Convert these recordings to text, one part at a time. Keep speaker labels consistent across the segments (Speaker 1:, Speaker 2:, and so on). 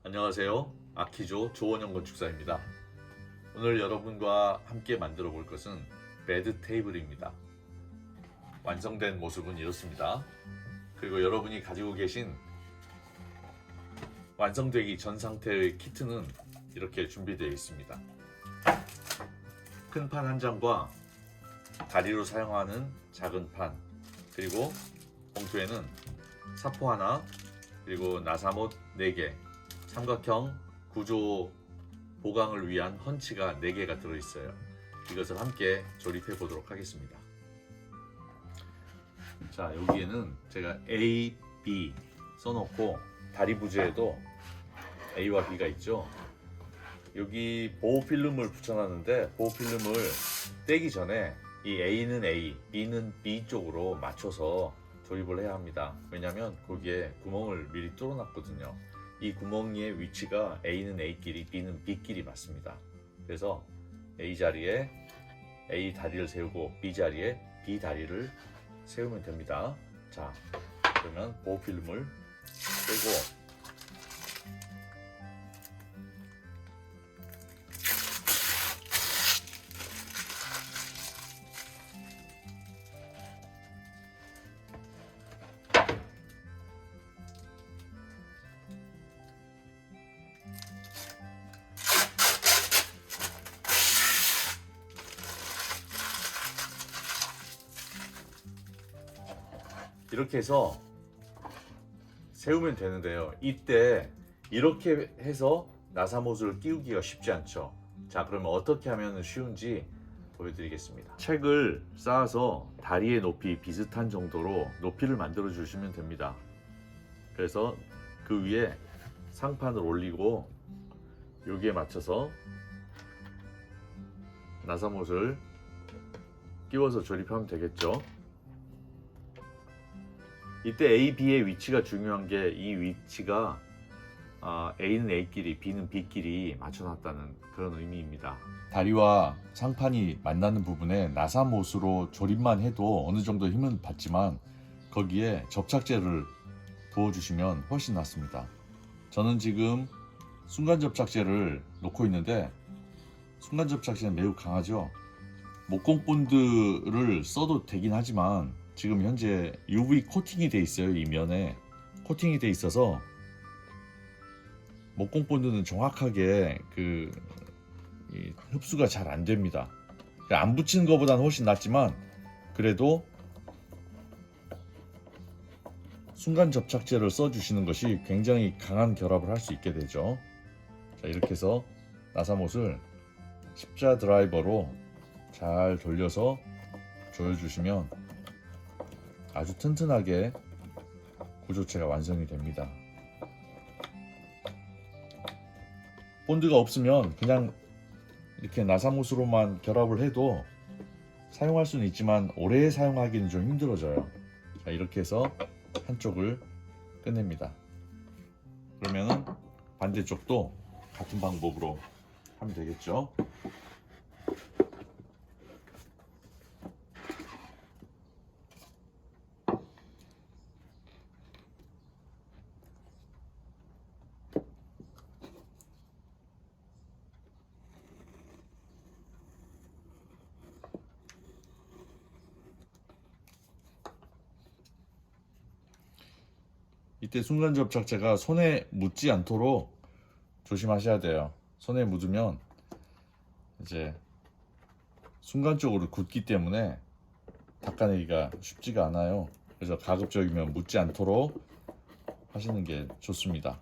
Speaker 1: 안녕하세요. 아키조 조원영 건축사입니다. 오늘 여러분과 함께 만들어 볼 것은 베드 테이블입니다. 완성된 모습은 이렇습니다. 그리고 여러분이 가지고 계신 완성되기 전 상태의 키트는 이렇게 준비되어 있습니다. 큰 판 한 장과 다리로 사용하는 작은 판, 그리고 봉투에는 사포 하나, 그리고 나사못 4개, 삼각형 구조 보강을 위한 헌치가 4개가 들어있어요. 이것을 함께 조립해 보도록 하겠습니다. 자, 여기에는 제가 A, B 써놓고 다리 부재에도 A와 B가 있죠. 여기 보호 필름을 붙여놨는데 보호 필름을 떼기 전에 이 A는 A, B는 B 쪽으로 맞춰서 조립을 해야 합니다. 왜냐하면 거기에 구멍을 미리 뚫어놨거든요. 이 구멍의 위치가 A는 A끼리, B는 B끼리 맞습니다. 그래서 A 자리에 A 다리를 세우고 B 자리에 B 다리를 세우면 됩니다. 자, 그러면 보호 필름을 빼고 이렇게 해서 세우면 되는데요. 이때 이렇게 해서 나사못을 끼우기가 쉽지 않죠. 자, 그러면 어떻게 하면 쉬운지 보여드리겠습니다. 책을 쌓아서 다리의 높이 비슷한 정도로 높이를 만들어 주시면 됩니다. 그래서 그 위에 상판을 올리고 여기에 맞춰서 나사못을 끼워서 조립하면 되겠죠. 이때 A, B의 위치가 중요한 게 이 위치가 A는 A끼리, B는 B끼리 맞춰놨다는 그런 의미입니다. 다리와 상판이 만나는 부분에 나사못으로 조립만 해도 어느 정도 힘은 받지만 거기에 접착제를 부어주시면 훨씬 낫습니다. 저는 지금 순간 접착제를 놓고 있는데 순간 접착제는 매우 강하죠. 목공 본드를 써도 되긴 하지만 지금 현재 UV 코팅이 돼 있어요. 이 면에 코팅이 돼 있어서 목공 본드는 정확하게 흡수가 잘 안 됩니다. 안 붙이는 것보다는 훨씬 낫지만 그래도 순간 접착제를 써주시는 것이 굉장히 강한 결합을 할 수 있게 되죠. 자, 이렇게 해서 나사못을 십자 드라이버로 잘 돌려서 조여주시면 아주 튼튼하게 구조체가 완성이 됩니다. 본드가 없으면 그냥 이렇게 나사못으로만 결합을 해도 사용할 수는 있지만 오래 사용하기는 좀 힘들어져요. 자, 이렇게 해서 한쪽을 끝냅니다. 그러면은 반대쪽도 같은 방법으로 하면 되겠죠. 이때 순간 접착제가 손에 묻지 않도록 조심하셔야 돼요. 손에 묻으면 이제 순간적으로 굳기 때문에 닦아내기가 쉽지가 않아요. 그래서 가급적이면 묻지 않도록 하시는 게 좋습니다.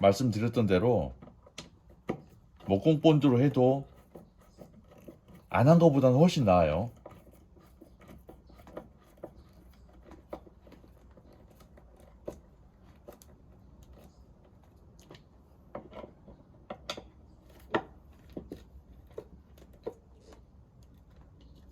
Speaker 1: 말씀드렸던 대로 목공 본드로 해도 안 한 것보다는 훨씬 나아요.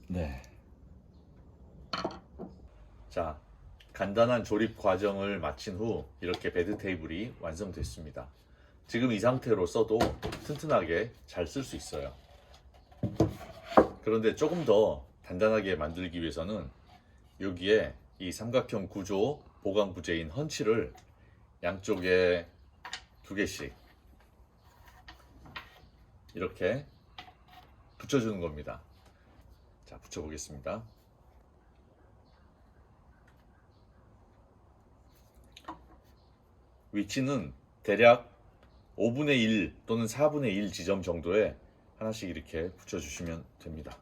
Speaker 1: 네. 자, 간단한 조립 과정을 마친 후 이렇게 베드 테이블이 완성됐습니다. 지금 이 상태로 써도 튼튼하게 잘 쓸 수 있어요. 그런데 조금 더 단단하게 만들기 위해서는 여기에 이 삼각형 구조 보강 부재인 헌치를 양쪽에 2개씩 이렇게 붙여주는 겁니다. 자, 붙여보겠습니다. 위치는 대략 5분의 1 또는 4분의 1 지점 정도에 하나씩 이렇게 붙여주시면 됩니다.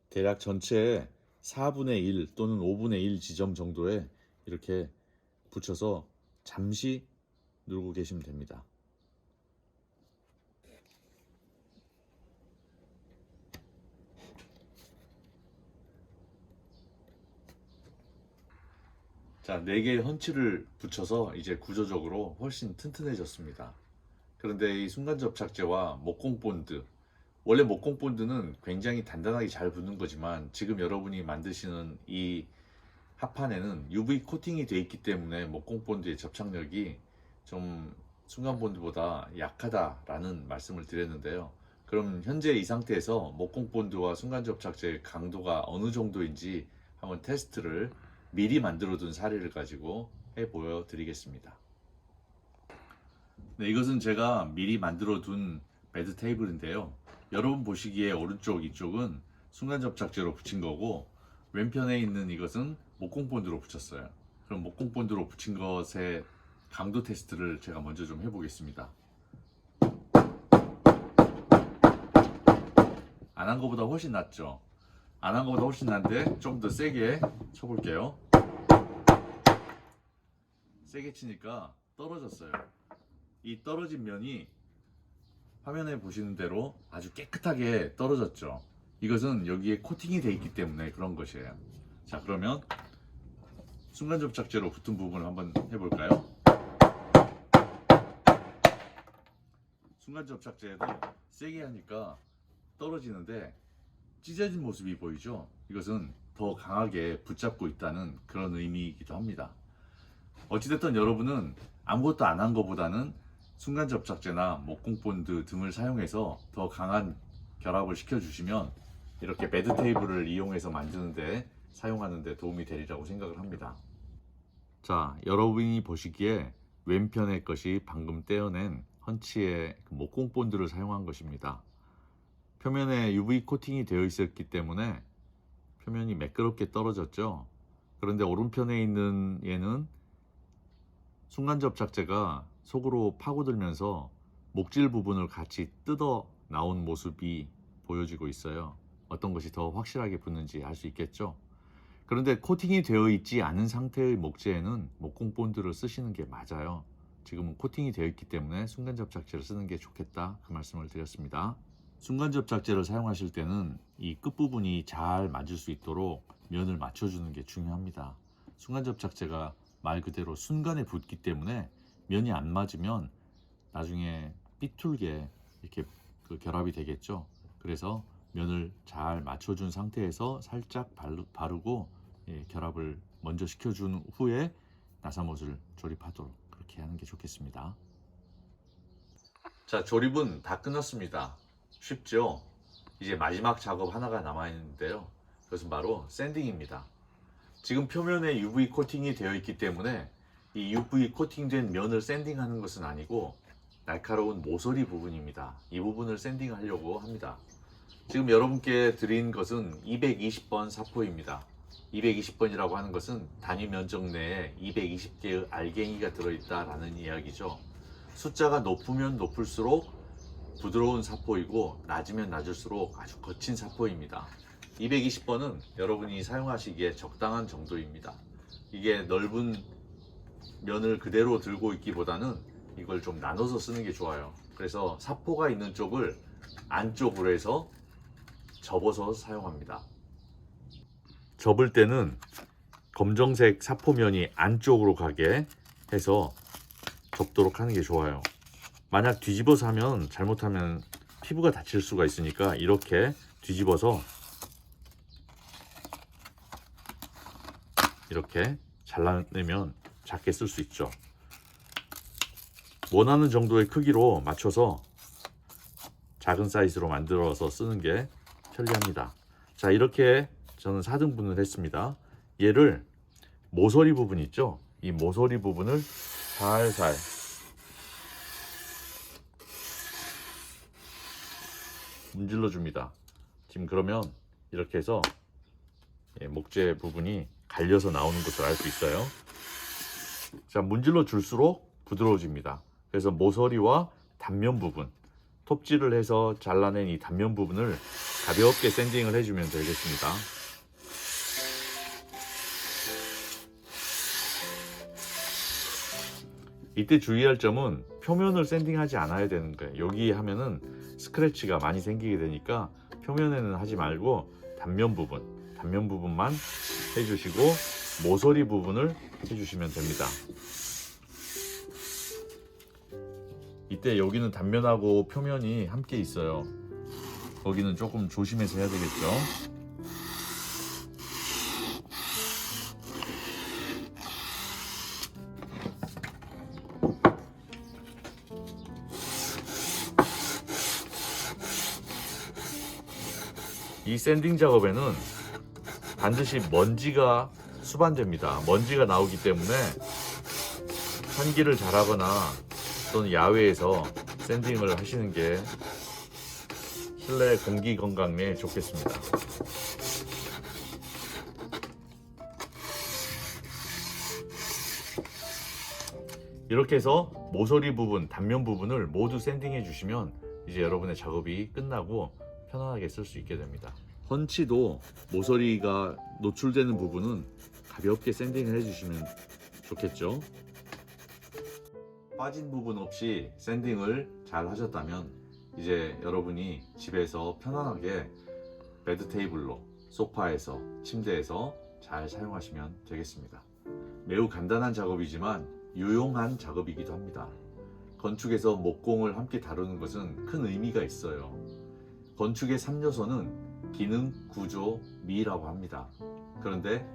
Speaker 1: 대략 전체에 4분의 1 또는 5분의 1 지점 정도에 이렇게 붙여서 잠시 누르고 계시면 됩니다. 자, 4개의 헌치를 붙여서 이제 구조적으로 훨씬 튼튼해졌습니다. 그런데 이 순간 접착제와 목공 본드, 원래 목공 본드는 굉장히 단단하게 잘 붙는 거지만 지금 여러분이 만드시는 이 합판에는 UV 코팅이 되어 있기 때문에 목공 본드의 접착력이 좀 순간 본드보다 약하다라는 말씀을 드렸는데요. 그럼 현재 이 상태에서 목공 본드와 순간 접착제의 강도가 어느 정도인지 한번 테스트를 미리 만들어 둔 사례를 가지고 해 보여 드리겠습니다. 네, 이것은 제가 미리 만들어 둔 베드 테이블인데요. 여러분 보시기에 오른쪽 이쪽은 순간 접착제로 붙인 거고 왼편에 있는 이것은 목공 본드로 붙였어요. 그럼 목공 본드로 붙인 것의 강도 테스트를 제가 먼저 좀 해보겠습니다. 안 한 것보다 훨씬 낫죠? 안 한 것보다 훨씬 난데 좀 더 세게 쳐볼게요. 세게 치니까 떨어졌어요. 이 떨어진 면이 화면에 보시는 대로 아주 깨끗하게 떨어졌죠. 이것은 여기에 코팅이 되어 있기 때문에 그런 것이에요. 자, 그러면 순간 접착제로 붙은 부분을 한번 해볼까요? 순간 접착제도 세게 하니까 떨어지는데 찢어진 모습이 보이죠? 이것은 더 강하게 붙잡고 있다는 그런 의미이기도 합니다. 어찌됐든 여러분은 아무것도 안 한 것보다는 순간 접착제나 목공 본드 등을 사용해서 더 강한 결합을 시켜주시면 이렇게 베드 테이블을 이용해서 만드는데 사용하는데 도움이 되리라고 생각을 합니다. 자, 여러분이 보시기에 왼편의 것이 방금 떼어낸 헌치의 목공 본드를 사용한 것입니다. 표면에 UV 코팅이 되어 있었기 때문에 표면이 매끄럽게 떨어졌죠. 그런데 오른편에 있는 얘는 순간 접착제가 속으로 파고들면서 목질 부분을 같이 뜯어 나온 모습이 보여지고 있어요. 어떤 것이 더 확실하게 붙는지 알 수 있겠죠. 그런데 코팅이 되어 있지 않은 상태의 목재에는 목공 본드를 쓰시는 게 맞아요. 지금은 코팅이 되어 있기 때문에 순간 접착제를 쓰는 게 좋겠다, 그 말씀을 드렸습니다. 순간 접착제를 사용하실 때는 이 끝부분이 잘 맞을 수 있도록 면을 맞춰주는 게 중요합니다. 순간 접착제가 말 그대로 순간에 붙기 때문에 면이 안 맞으면 나중에 삐뚤게 이렇게 결합이 되겠죠. 그래서 면을 잘 맞춰준 상태에서 살짝 바르고 결합을 먼저 시켜준 후에 나사못을 조립하도록 그렇게 하는 게 좋겠습니다. 자, 조립은 다 끝났습니다. 쉽죠? 이제 마지막 작업 하나가 남아 있는데요. 그것은 바로 샌딩입니다. 지금 표면에 UV 코팅이 되어 있기 때문에 이 UV 코팅된 면을 샌딩하는 것은 아니고 날카로운 모서리 부분입니다. 이 부분을 샌딩하려고 합니다. 지금 여러분께 드린 것은 220번 사포입니다. 220번이라고 하는 것은 단위 면적 내에 220개의 알갱이가 들어있다라는 이야기죠. 숫자가 높으면 높을수록 부드러운 사포이고 낮으면 낮을수록 아주 거친 사포입니다. 220번은 여러분이 사용하시기에 적당한 정도입니다. 이게 넓은 면을 그대로 들고 있기보다는 이걸 좀 나눠서 쓰는 게 좋아요. 그래서 사포가 있는 쪽을 안쪽으로 해서 접어서 사용합니다. 접을 때는 검정색 사포면이 안쪽으로 가게 해서 접도록 하는 게 좋아요. 만약 뒤집어서 하면 잘못하면 피부가 다칠 수가 있으니까 이렇게 뒤집어서 이렇게 잘라내면 작게 쓸 수 있죠. 원하는 정도의 크기로 맞춰서 작은 사이즈로 만들어서 쓰는 게 편리합니다. 자, 이렇게 저는 4등분을 했습니다. 얘를 모서리 부분 있죠? 이 모서리 부분을 살살 문질러 줍니다. 지금 그러면 이렇게 해서 목재 부분이 갈려서 나오는 것을 알 수 있어요. 자, 문질러 줄수록 부드러워집니다. 그래서 모서리와 단면 부분, 톱질을 해서 잘라낸 이 단면 부분을 가볍게 샌딩을 해주면 되겠습니다. 이때 주의할 점은 표면을 샌딩하지 않아야 되는 거예요. 여기 하면은 스크래치가 많이 생기게 되니까 표면에는 하지 말고 단면 부분만 해주시고 모서리 부분을 해주시면 됩니다. 이때 여기는 단면하고 표면이 함께 있어요. 거기는 조금 조심해서 해야 되겠죠. 이 샌딩 작업에는 반드시 먼지가 수반됩니다. 먼지가 나오기 때문에 환기를 잘하거나 또는 야외에서 샌딩을 하시는 게 실내 공기 건강에 좋겠습니다. 이렇게 해서 모서리 부분, 단면 부분을 모두 샌딩해 주시면 이제 여러분의 작업이 끝나고 편안하게 쓸 수 있게 됩니다. 펀치도 모서리가 노출되는 부분은 가볍게 샌딩을 해주시면 좋겠죠. 빠진 부분 없이 샌딩을 잘 하셨다면 이제 여러분이 집에서 편안하게 베드 테이블로, 소파에서, 침대에서 잘 사용하시면 되겠습니다. 매우 간단한 작업이지만 유용한 작업이기도 합니다. 건축에서 목공을 함께 다루는 것은 큰 의미가 있어요. 건축의 3요소는 기능, 구조, 미라고 합니다. 그런데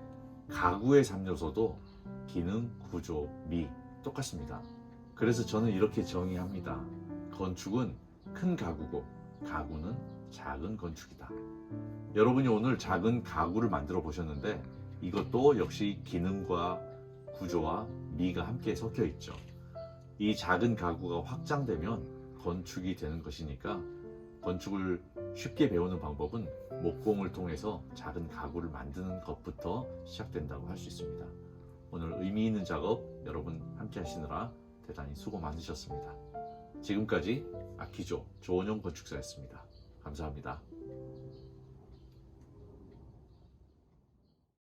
Speaker 1: 가구의 3요소도 기능, 구조, 미 똑같습니다. 그래서 저는 이렇게 정의합니다. 건축은 큰 가구고 가구는 작은 건축이다. 여러분이 오늘 작은 가구를 만들어 보셨는데 이것도 역시 기능과 구조와 미가 함께 섞여 있죠. 이 작은 가구가 확장되면 건축이 되는 것이니까 건축을 쉽게 배우는 방법은 목공을 통해서 작은 가구를 만드는 것부터 시작된다고 할 수 있습니다. 오늘 의미 있는 작업 여러분 함께 하시느라 대단히 수고 많으셨습니다. 지금까지 아키조 조원용 건축사였습니다. 감사합니다.